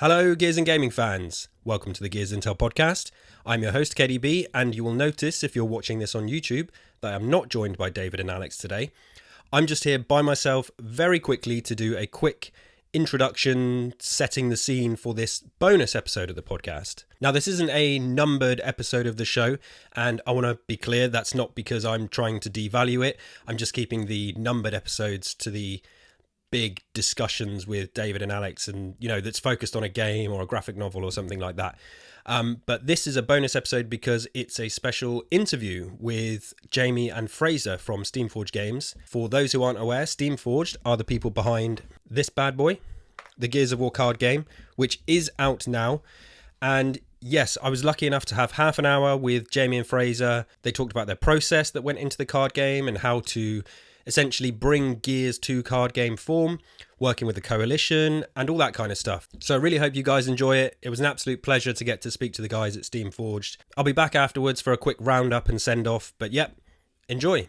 Hello, Gears and Gaming fans. Welcome to the Gears Intel podcast. I'm your host, KDB, and you will notice if you're watching this on YouTube that I'm not joined by David and Alex today. I'm just here by myself very quickly to do a quick introduction, setting the scene for this bonus episode of the podcast. Now, this isn't a numbered episode of the show, and I want to be clear, that's not because I'm trying to devalue it. I'm just keeping the numbered episodes to the big discussions with David and Alex, and that's focused on a game or a graphic novel or something like that. But this is a bonus episode because it's a special interview with Jamie and Fraser from Steamforged Games. For those who aren't aware, Steamforged are the people behind this bad boy, the Gears of War card game, which is out now. And yes, I was lucky enough to have half an hour with Jamie and Fraser. They talked about their process that went into the card game and how to essentially bring Gears to card game form, working with the coalition and all that kind of stuff. So I really hope you guys enjoy it. It was an absolute pleasure to get to speak to the guys at Steamforged. I'll be back afterwards for a quick roundup and send off, but yep, enjoy.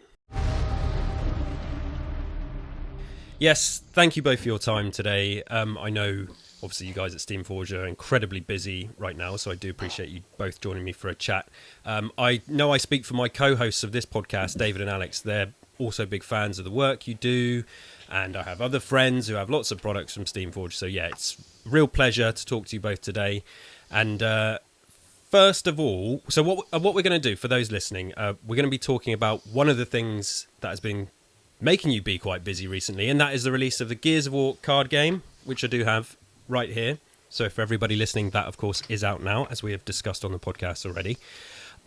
Yes, thank you both for your time today. I know obviously you guys at Steamforged are incredibly busy right now, so I do appreciate you both joining me for a chat. I know I speak for my co-hosts of this podcast, David and Alex. They're also big fans of the work you do, and I have other friends who have lots of products from Steamforged. So yeah, it's a real pleasure to talk to you both today. And first of all, so what we're going to do for those listening, we're going to be talking about one of the things that has been making you be quite busy recently, and that is the release of the Gears of War card game, which I do have right here. So for everybody listening, that of course is out now, as we have discussed on the podcast already.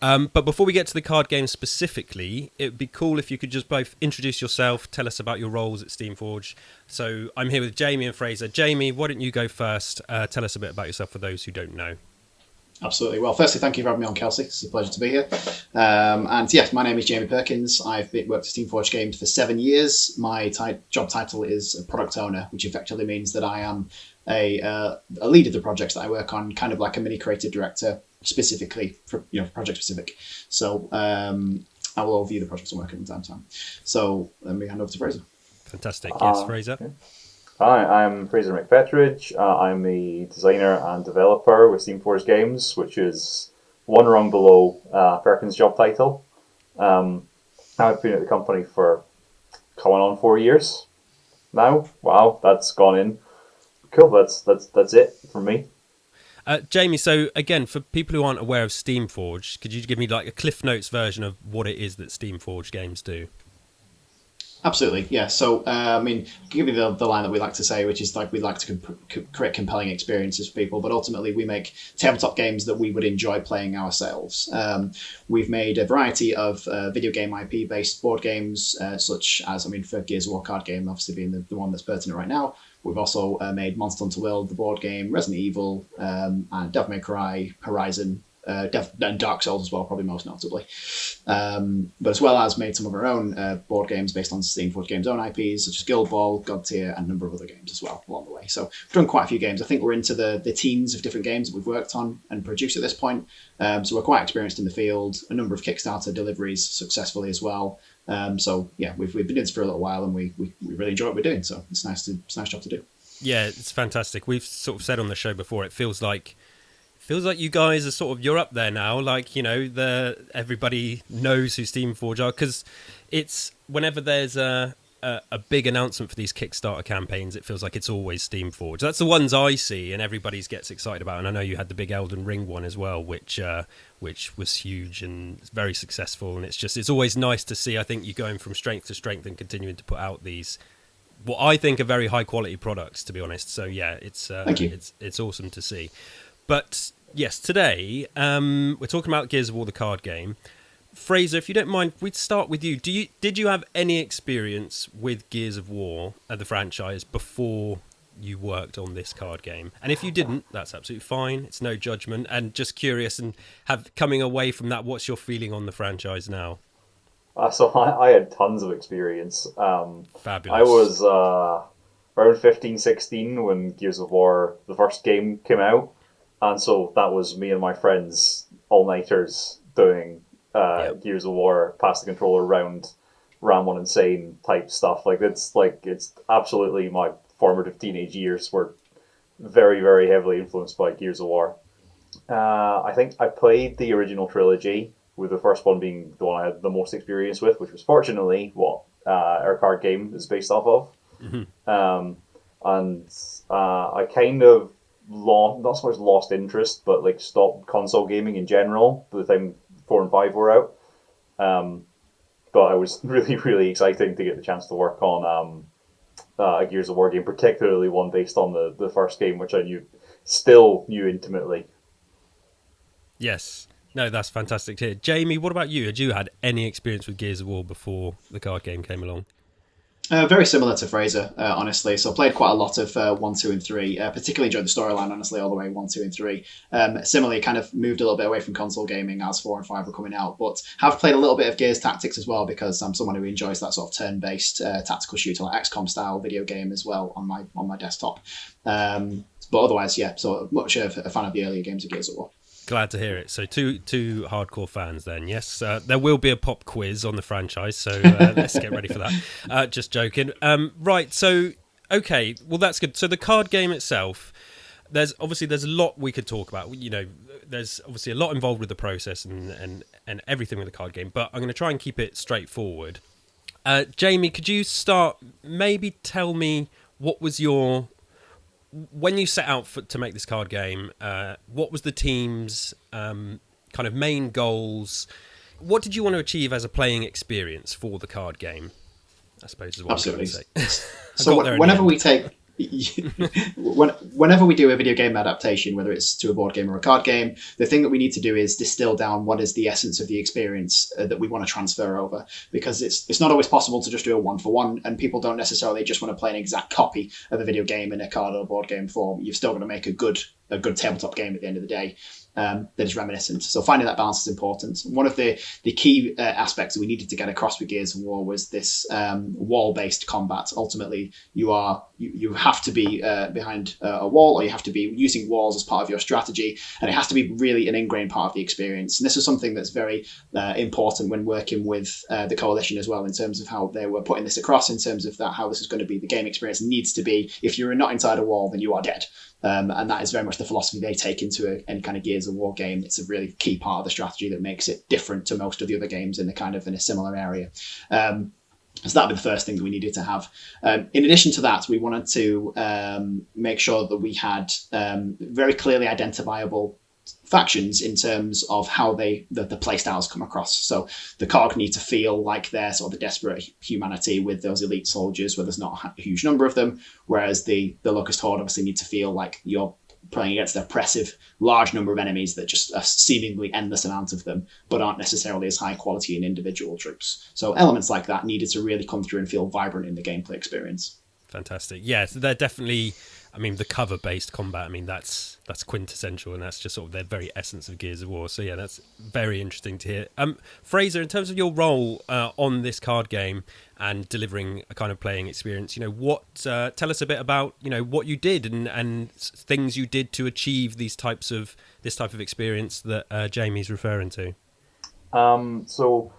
But before we get to the card game specifically, it would be cool if you could just both introduce yourself, tell us about your roles at Steamforged. So I'm here with Jamie and Fraser. Jamie, why don't you go first? Tell us a bit about yourself for those who don't know. Absolutely. Well, firstly, thank you for having me on, Kelsey. It's a pleasure to be here. And yes, my name is Jamie Perkins. I've worked at Steamforged Games for 7 years. My job title is a product owner, which effectively means that I am a lead of the projects that I work on, kind of like a mini creative director, specifically for project specific. So I will overview the projects I'm working on time to time. So let me hand over to Fraser. Fantastic. Yes, Fraser. Okay. Hi, I'm Fraser McFetridge. I'm a designer and developer with Steamforged Games, which is one rung below Perkins' job title. I've been at the company for coming on 4 years now. Wow, that's gone in. Cool, that's it from me. Jamie, so again, for people who aren't aware of Steamforged, could you give me like a Cliff Notes version of what it is that Steamforged Games do? Absolutely, yeah. So, give you the line that we like to say, which is like we like to create compelling experiences for people, but ultimately we make tabletop games that we would enjoy playing ourselves. We've made a variety of video game IP-based board games, such as, for Gears of War card game, obviously being the one that's pertinent right now. We've also made Monster Hunter World, the board game, Resident Evil, and Devil May Cry, Horizon, and Dark Souls as well, probably most notably. But as well as made some of our own board games based on Steamforged Games' own IPs, such as Guild Ball, God Tier, and a number of other games as well along the way. So we've done quite a few games. I think we're into the teens of different games that we've worked on and produced at this point. So we're quite experienced in the field, a number of Kickstarter deliveries successfully as well. So yeah, we've been doing this for a little while, and we really enjoy what we're doing. So it's a nice job to do. Yeah, it's fantastic. We've sort of said on the show before, it feels like you guys are sort of, you're up there now. Like, everybody knows who Steamforged are, because it's whenever there's a big announcement for these Kickstarter campaigns, it feels like it's always Steamforged. That's the ones I see and everybody gets excited about. And I know you had the big Elden Ring one as well, which was huge and very successful. And it's always nice to see, I think, you going from strength to strength and continuing to put out these, what I think are very high quality products, to be honest. So yeah, Thank you. It's awesome to see. But yes, today we're talking about Gears of War, the card game. Fraser, if you don't mind, we'd start with you. Did you have any experience with Gears of War, the franchise, before you worked on this card game? And if you didn't, that's absolutely fine. It's no judgment. And just curious, and coming away from that, what's your feeling on the franchise now? So I had tons of experience. Fabulous. I was around 15, 16 when Gears of War, the first game, came out. And so that was me and my friends, all-nighters, doing Gears of War, pass the controller around, ram one insane type stuff. It's absolutely my formative teenage years were very, very heavily influenced by Gears of War. I think I played the original trilogy, with the first one being the one I had the most experience with, which was fortunately what our card game is based off of. Um, and I kind of lost, not so much lost interest, but like stopped console gaming in general by the time 4 and 5 were out. But it was really, really exciting to get the chance to work on a Gears of War game, particularly one based on the first game, which I still knew intimately. Yes. No, that's fantastic to hear. Jamie, what about you? Had you had any experience with Gears of War before the card game came along? Very similar to Fraser, honestly. So I played quite a lot of 1, 2, and 3. Particularly enjoyed the storyline, honestly, all the way 1, 2, and 3. Similarly, kind of moved a little bit away from console gaming as 4 and 5 were coming out, but have played a little bit of Gears Tactics as well because I'm someone who enjoys that sort of turn-based tactical shooter, like XCOM style video game as well on my desktop. But otherwise, yeah, so much of a fan of the earlier games of Gears of War. Glad to hear it. So two hardcore fans then, yes. There will be a pop quiz on the franchise, so let's get ready for that. Just joking. Right, so, okay, well, that's good. So the card game itself, there's a lot we could talk about. You know, there's obviously a lot involved with the process and everything with the card game, but I'm going to try and keep it straightforward. Jamie, could you start, maybe tell me what was when you set out to make this card game, what was the team's kind of main goals? What did you want to achieve as a playing experience for the card game? I suppose is what Absolutely. I'm trying to say. So whenever we take whenever we do a video game adaptation, whether it's to a board game or a card game, the thing that we need to do is distill down what is the essence of the experience that we want to transfer over, because it's not always possible to just do a one-for-one, and people don't necessarily just want to play an exact copy of a video game in a card or board game form. You've still got to make a good tabletop game at the end of the day. That is reminiscent. So finding that balance is important. One of the key aspects that we needed to get across with Gears of War was this wall-based combat. Ultimately, you have to be behind a wall, or you have to be using walls as part of your strategy, and it has to be really an ingrained part of the experience. And this is something that's very important when working with the Coalition as well, in terms of how they were putting this across, in terms of that how this is going to be the game experience needs to be. If you're not inside a wall, then you are dead. And that is very much the philosophy they take into any kind of Gears of War game. It's a really key part of the strategy that makes it different to most of the other games in a similar area. So that'd be the first thing that we needed to have. In addition to that, we wanted to make sure that we had very clearly identifiable factions in terms of how the play styles come across. So the Cog need to feel like they're sort of the desperate humanity with those elite soldiers where there's not a huge number of them, whereas the Locust Horde obviously need to feel like you're playing against an oppressive large number of enemies that just a seemingly endless amount of them, but aren't necessarily as high quality in individual troops. So elements like that needed to really come through and feel vibrant in the gameplay experience. Fantastic. Yeah, so they're definitely, I mean, the cover-based combat, I mean, that's quintessential, and that's just sort of their very essence of Gears of War. So yeah, that's very interesting to hear. Fraser, in terms of your role on this card game and delivering a kind of playing experience, you know, what tell us a bit about, you know, what you did and things you did to achieve this type of experience that Jamie's referring to. So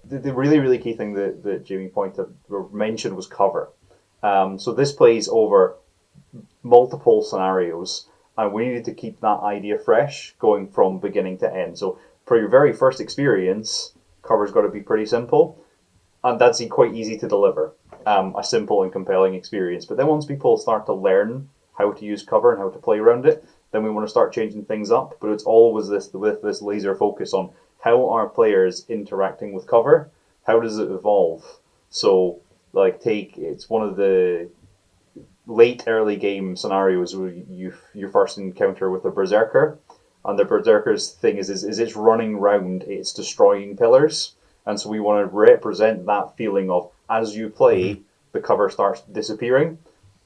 the really, really key thing that Jamie pointed or mentioned was cover. So this plays over multiple scenarios, and we needed to keep that idea fresh going from beginning to end. So for your very first experience, cover's got to be pretty simple, and that's quite easy to deliver, a simple and compelling experience. But then once people start to learn how to use cover and how to play around it, then we want to start changing things up. But it's always with this laser focus on how are players interacting with cover, how does it evolve. So like it's one of the late early game scenarios where you first encounter with a berserker, and the berserker's thing is it's running round, it's destroying pillars, and so we want to represent that feeling of as you play the cover starts disappearing.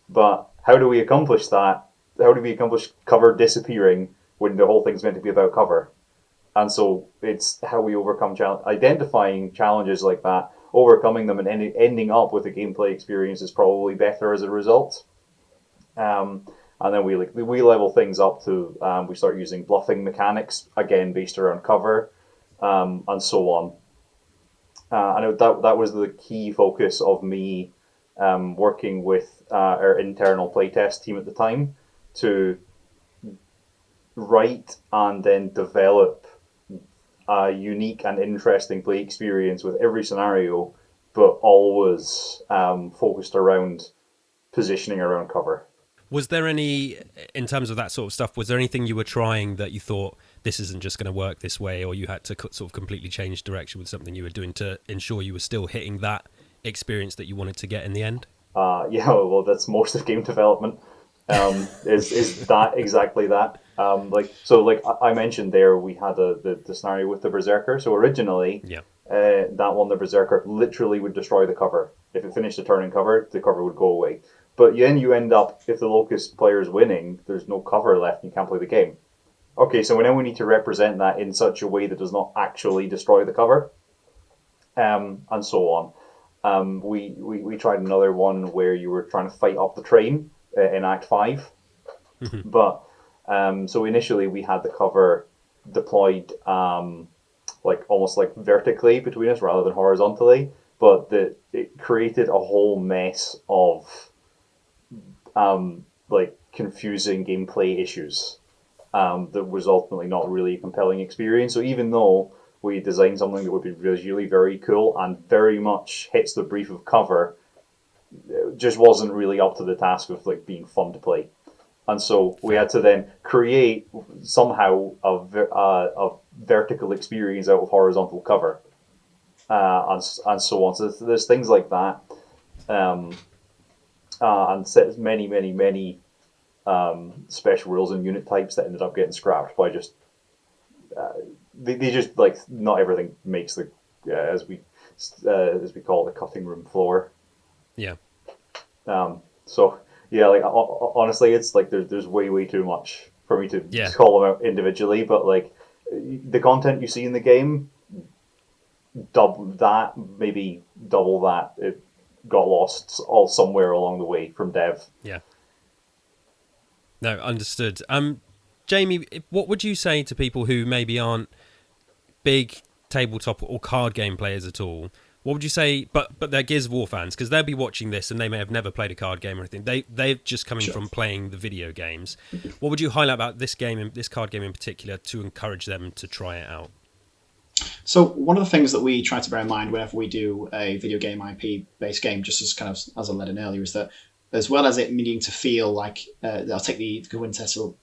But how do we accomplish that? How do we accomplish cover disappearing when the whole thing's meant to be about cover? And so it's how we overcome identifying challenges like that, overcoming them, and ending up with a gameplay experience is probably better as a result. And then we level things up to we start using bluffing mechanics, again based around cover, and so on. I know that was the key focus of me working with our internal playtest team at the time, to write and then develop a unique and interesting play experience with every scenario, but always focused around positioning around cover. Was there any, in terms of that sort of stuff, was there anything you were trying that you thought this isn't just going to work this way, or you had to sort of completely change direction with something you were doing to ensure you were still hitting that experience that you wanted to get in the end? Yeah, well, that's most of game development. Is that exactly that? Like I mentioned there, we had the scenario with the Berserker. So originally, that one, the Berserker, literally would destroy the cover. If it finished the turn in cover, the cover would go away. But then you end up, if the Locust player is winning, there's no cover left and you can't play the game. Okay, so now we need to represent that in such a way that does not actually destroy the cover, and so on. We tried another one where you were trying to fight up the train in Act 5. But so initially we had the cover deployed like almost like vertically between us rather than horizontally, but it created a whole mess of like confusing gameplay issues that was ultimately not really a compelling experience. So even though we designed something that would be visually very cool and very much hits the brief of cover, it just wasn't really up to the task of like being fun to play. And so we had to then create somehow a vertical experience out of horizontal cover, and so on. So there's things like that, and many special rules and unit types that ended up getting scrapped by just they just like not everything makes the as we call it, the cutting room floor. Yeah. So yeah, like honestly, it's like there's way too much for me to call them out individually. But like the content you see in the game, double that, it got lost all somewhere along the way from dev. Yeah. No, understood. Jamie, what would you say to people who maybe aren't big tabletop or card game players at all? What would you say, but they're Gears of War fans, because they'll be watching this and they may have never played a card game or anything. They're just coming from playing the video games. What would you highlight about this game, this card game in particular, to encourage them to try it out? So one of the things that we try to bear in mind whenever we do a video game IP-based game, just as kind of as I led in earlier, is that as well as it needing to feel like, I'll take the quintessential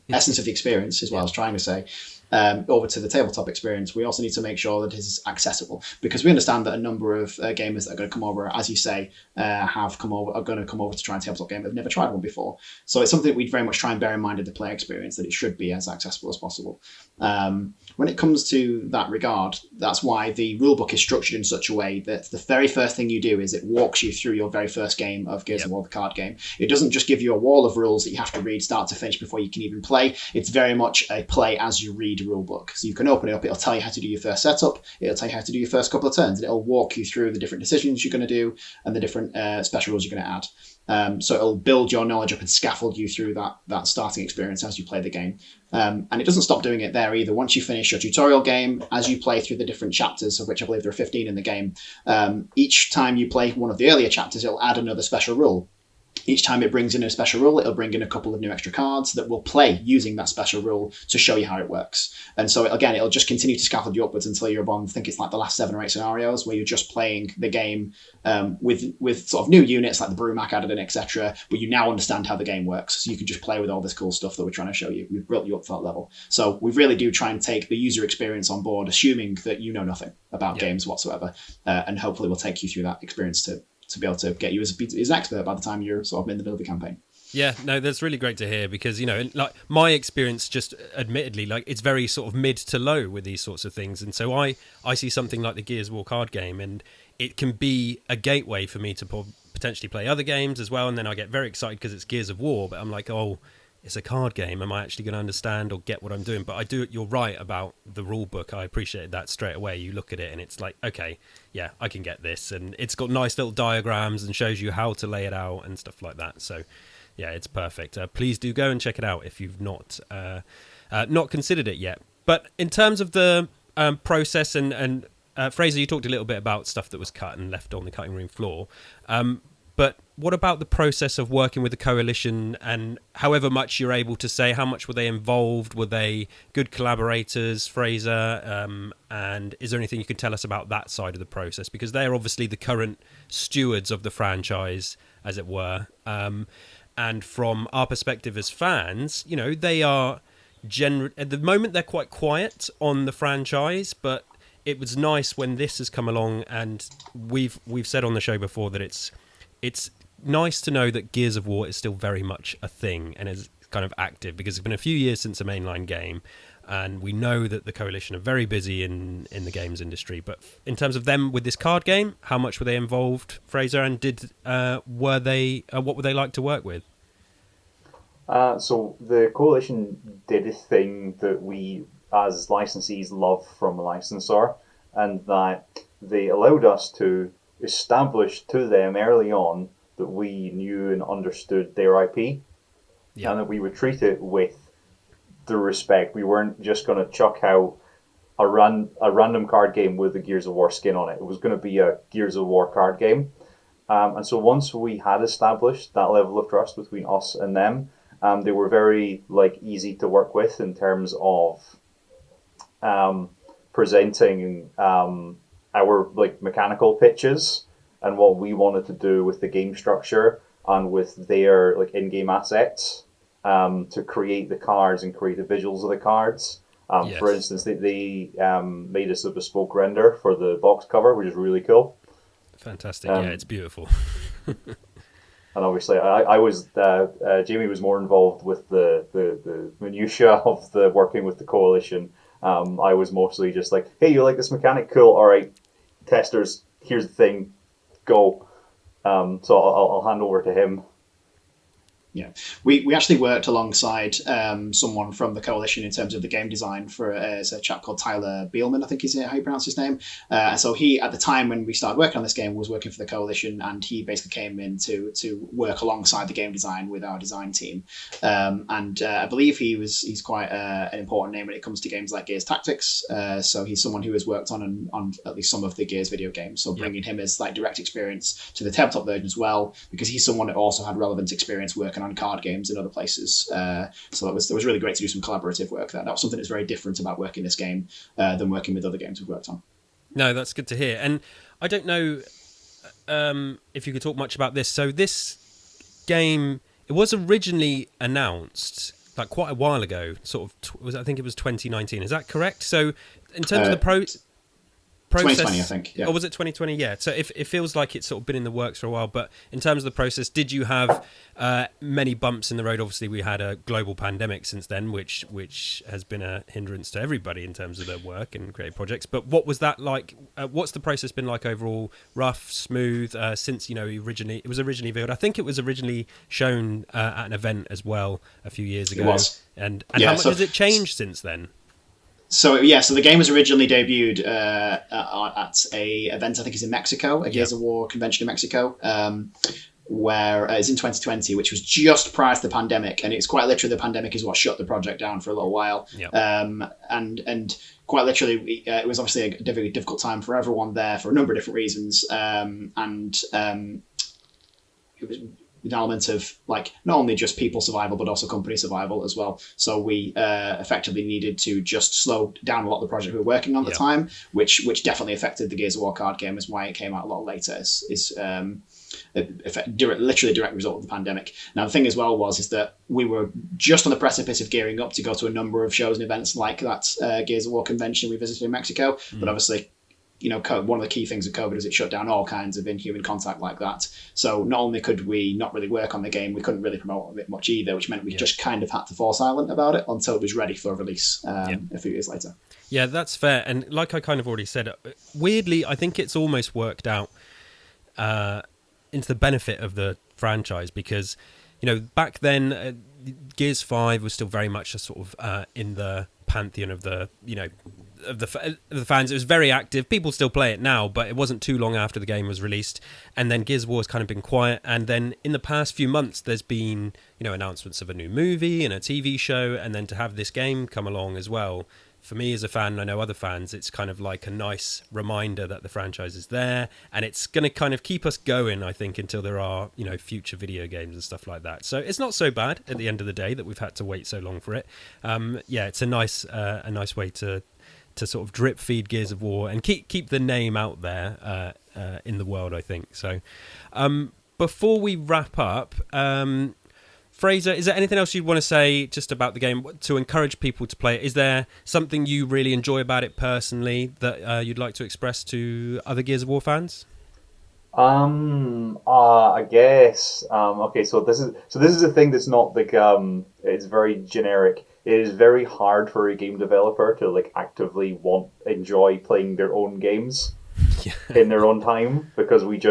essence of the experience is what I was trying to say, over to the tabletop experience, we also need to make sure that it is accessible, because we understand that a number of gamers that are going to come over, as you say, are going to come over to try a tabletop game, have never tried one before. So it's something that we'd very much try and bear in mind in the player experience, that it should be as accessible as possible. When it comes to that regard, that's why the rulebook is structured in such a way that the very first thing you do is it walks you through your very first game of Gears of War, the card game. It doesn't just give you a wall of rules that you have to read start to finish before you can even play. It's very much a play as you read rulebook. So you can open it up, it'll tell you how to do your first setup, it'll tell you how to do your first couple of turns, and it'll walk you through the different decisions you're going to do and the different special rules you're going to add. So it'll build your knowledge up and scaffold you through that starting experience as you play the game. And it doesn't stop doing it there either. Once you finish your tutorial game, as you play through the different chapters, of which I believe there are 15 in the game, each time you play one of the earlier chapters, it'll add another special rule. Each time it brings in a special rule, it'll bring in a couple of new extra cards that will play using that special rule to show you how it works. And so, again, it'll just continue to scaffold you upwards until you're on, I think it's like the last 7 or 8 scenarios, where you're just playing the game with sort of new units like the Brumac added in, etc. But you now understand how the game works. So you can just play with all this cool stuff that we're trying to show you. We've built you up for that level. So we really do try and take the user experience on board, assuming that you know nothing about games whatsoever. And hopefully we'll take you through that experience to be able to get you as an expert by the time you're sort of in the middle of the campaign. Yeah, no, that's really great to hear, because, you know, like my experience, just admittedly, like it's very sort of mid to low with these sorts of things. And so I see something like the Gears of War card game, and it can be a gateway for me to potentially play other games as well. And then I get very excited because it's Gears of War, but I'm like, oh, it's a card game. Am I actually going to understand or get what I'm doing? But you're right about the rule book. I appreciate that straight away. You look at it and it's like, okay, yeah, I can get this. And it's got nice little diagrams and shows you how to lay it out and stuff like that. So yeah, it's perfect. Please do go and check it out if you've not considered it yet. But in terms of the process and Fraser, you talked a little bit about stuff that was cut and left on the cutting room floor. But what about the process of working with the coalition, and however much you're able to say, how much were they involved? Were they good collaborators, Fraser? And is there anything you can tell us about that side of the process? Because they're obviously the current stewards of the franchise, as it were. And from our perspective as fans, they are at the moment they're quite quiet on the franchise, but it was nice when this has come along, and we've said on the show before that it's nice to know that Gears of War is still very much a thing and is kind of active, because it's been a few years since a mainline game, and we know that the coalition are very busy in the games industry. But in terms of them with this card game, how much were they involved, Fraser, and what were they like to work with? So the coalition did a thing that we as licensees love from a licensor, and that they allowed us to establish to them early on that we knew and understood their IP, and that we would treat it with the respect. We weren't just going to chuck out a random card game with a Gears of War skin on it. It was going to be a Gears of War card game. And so once we had established that level of trust between us and them, they were very easy to work with in terms of presenting our mechanical pitches and what we wanted to do with the game structure and with their in-game assets to create the cards and create the visuals of the cards. For instance, they made us a bespoke render for the box cover, which is really cool. Fantastic. Yeah, it's beautiful. And obviously, I was Jamie was more involved with the minutiae of the working with the coalition. I was mostly just like, hey, you like this mechanic? Cool. All right, testers, here's the thing, go. So I'll hand over to him. Yeah, we actually worked alongside someone from the coalition in terms of the game design for a chap called Tyler Beelman, I think is how you pronounce his name. And so he, at the time when we started working on this game, was working for the coalition, and he basically came in to work alongside the game design with our design team. And I believe he's quite an important name when it comes to games like Gears Tactics. So he's someone who has worked on at least some of the Gears video games. So bringing him as direct experience to the tabletop version as well, because he's someone that also had relevant experience working on card games in other places. So it was really great to do some collaborative work there. That was something that's very different about working this game than working with other games we've worked on. No, that's good to hear. And I don't know if you could talk much about this. So this game, it was originally announced quite a while ago, I think it was 2019. Is that correct? So in terms of the process, 2020, I think. Yeah. Or was it 2020? Yeah. So it feels like it's sort of been in the works for a while. But in terms of the process, did you have many bumps in the road? Obviously, we had a global pandemic since then, which has been a hindrance to everybody in terms of their work and creative projects. But what was that like? What's the process been like overall? Rough, smooth? Since it was originally revealed. I think it was originally shown at an event as well a few years ago. It was. And how much has it changed since then? So the game was originally debuted at a event, I think it's in Mexico, a Gears of War convention in Mexico, where it's in 2020, which was just prior to the pandemic, and it's quite literally the pandemic is what shut the project down for a little while. And quite literally, it was obviously a very difficult time for everyone there for a number of different reasons, and it was an element of not only just people survival but also company survival as well. So we effectively needed to just slow down a lot of the project we were working on at the time, which definitely affected the Gears of War card game, is why it came out a lot later. Is literally a direct result of the pandemic. Now the thing as well is that we were just on the precipice of gearing up to go to a number of shows and events like that Gears of War convention we visited in Mexico, but obviously one of the key things of COVID is it shut down all kinds of inhuman contact like that. So not only could we not really work on the game, we couldn't really promote it much either, which meant we just kind of had to fall silent about it until it was ready for release a few years later. Yeah, that's fair. And like I kind of already said, weirdly, I think it's almost worked out into the benefit of the franchise, because back then Gears 5 was still very much a sort of in the pantheon of the of the fans. It was very active. People still play it now, but it wasn't too long after the game was released. And then Gears of War has kind of been quiet. And then in the past few months, there's been announcements of a new movie and a TV show, and then to have this game come along as well for me as a fan, and I know other fans, it's kind of like a nice reminder that the franchise is there, and it's going to kind of keep us going, I think, until there are, you know, future video games and stuff like that. So it's not so bad at the end of the day that we've had to wait so long for it. Yeah, it's a nice way to sort of drip feed Gears of War and keep the name out there in the world, I think. So before we wrap up, Fraser, is there anything else you'd want to say just about the game to encourage people to play it? Is there something you really enjoy about it personally that you'd like to express to other Gears of War fans? I guess. Okay, so this is a thing that's not like it's very generic. It is very hard for a game developer to like actively enjoy playing their own games in their own time, because we've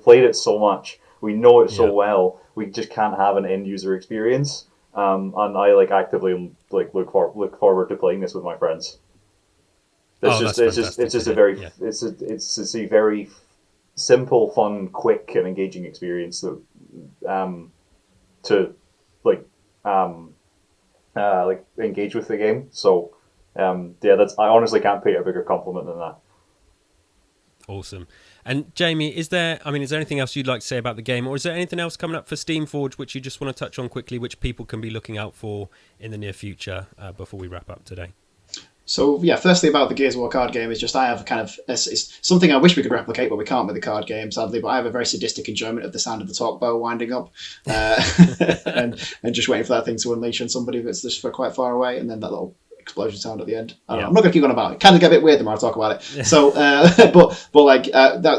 played it so much. We know it so well. We just can't have an end user experience. And I like actively like look forward to playing this with my friends. It's just a very simple, fun, quick, and engaging experience that to engage with the game. So I honestly can't pay a bigger compliment than that. Awesome. And Jamie, is there anything else you'd like to say about the game, or is there anything else coming up for Steamforged which you just want to touch on quickly, which people can be looking out for in the near future before we wrap up today? So yeah, firstly about the Gears of War card game is just I have it's something I wish we could replicate, but we can't with the card game, sadly. But I have a very sadistic enjoyment of the sound of the talk bow winding up, and just waiting for that thing to unleash on somebody that's just for quite far away, and then that little explosion sound at the end. I'm not going to keep on about it. Kind of get a bit weird the more I talk about it. So,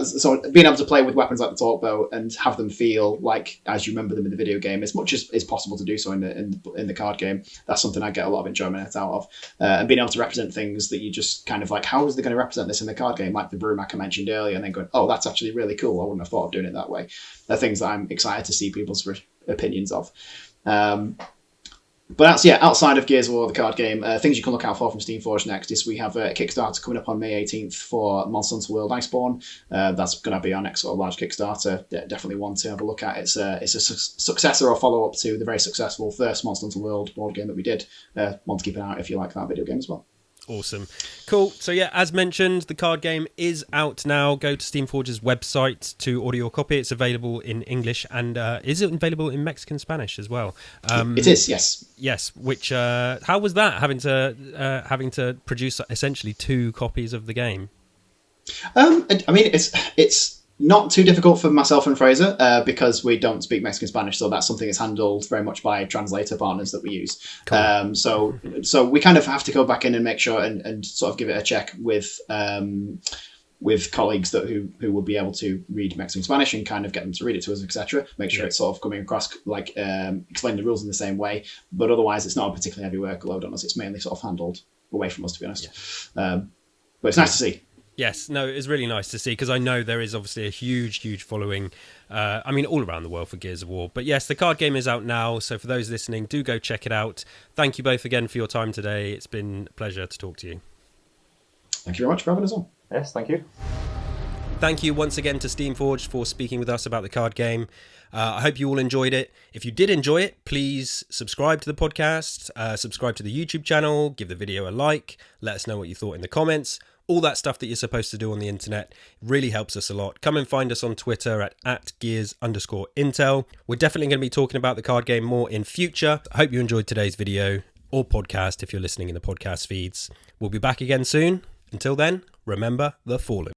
so being able to play with weapons like the talk bow and have them feel like as you remember them in the video game, as much as is possible to do so in the card game, that's something I get a lot of enjoyment out of. And being able to represent things that you just kind of like, how is they going to represent this in the card game? Like the Brewmac I mentioned earlier, and then going, oh, that's actually really cool. I wouldn't have thought of doing it that way. They're things that I'm excited to see people's opinions of. But that's, outside of Gears of War, the card game, things you can look out for from Steamforged next is we have a Kickstarter coming up on May 18th for Monster Hunter World Iceborne. That's going to be our next sort of large Kickstarter. Definitely one to have a look at. It's a successor or follow-up to the very successful first Monster Hunter World board game that we did. One to keep an eye out if you like that video game as well. Awesome. Cool. So yeah, as mentioned, the card game is out now. Go to Steamforge's website to order your copy. It's available in English and is it available in Mexican Spanish as well? It is, yes. Yes. Which how was that having to produce essentially 2 copies of the game? I mean, it's not too difficult for myself and Fraser because we don't speak Mexican Spanish, so that's something that's handled very much by translator partners that we use. Cool. So we kind of have to go back in and make sure and sort of give it a check with colleagues who would be able to read Mexican Spanish and kind of get them to read it to us, etc. Make sure it's sort of coming across like explain the rules in the same way. But otherwise, it's not a particularly heavy workload on us. It's mainly sort of handled away from us, to be honest. Yeah. But it's nice to see. Yes, no, it's really nice to see because I know there is obviously a huge following, all around the world for Gears of War. But yes, the card game is out now, so for those listening, do go check it out. Thank you both again for your time today. It's been a pleasure to talk to you. Thank you very much for having us on. Yes, thank you. Thank you once again to Steamforged for speaking with us about the card game. I hope you all enjoyed it. If you did enjoy it, please subscribe to the podcast, subscribe to the YouTube channel, give the video a like, let us know what you thought in the comments. All that stuff that you're supposed to do on the internet really helps us a lot. Come and find us on Twitter at @gears_intel. We're definitely going to be talking about the card game more in future. I hope you enjoyed today's video or podcast if you're listening in the podcast feeds. We'll be back again soon. Until then, remember the Fallen.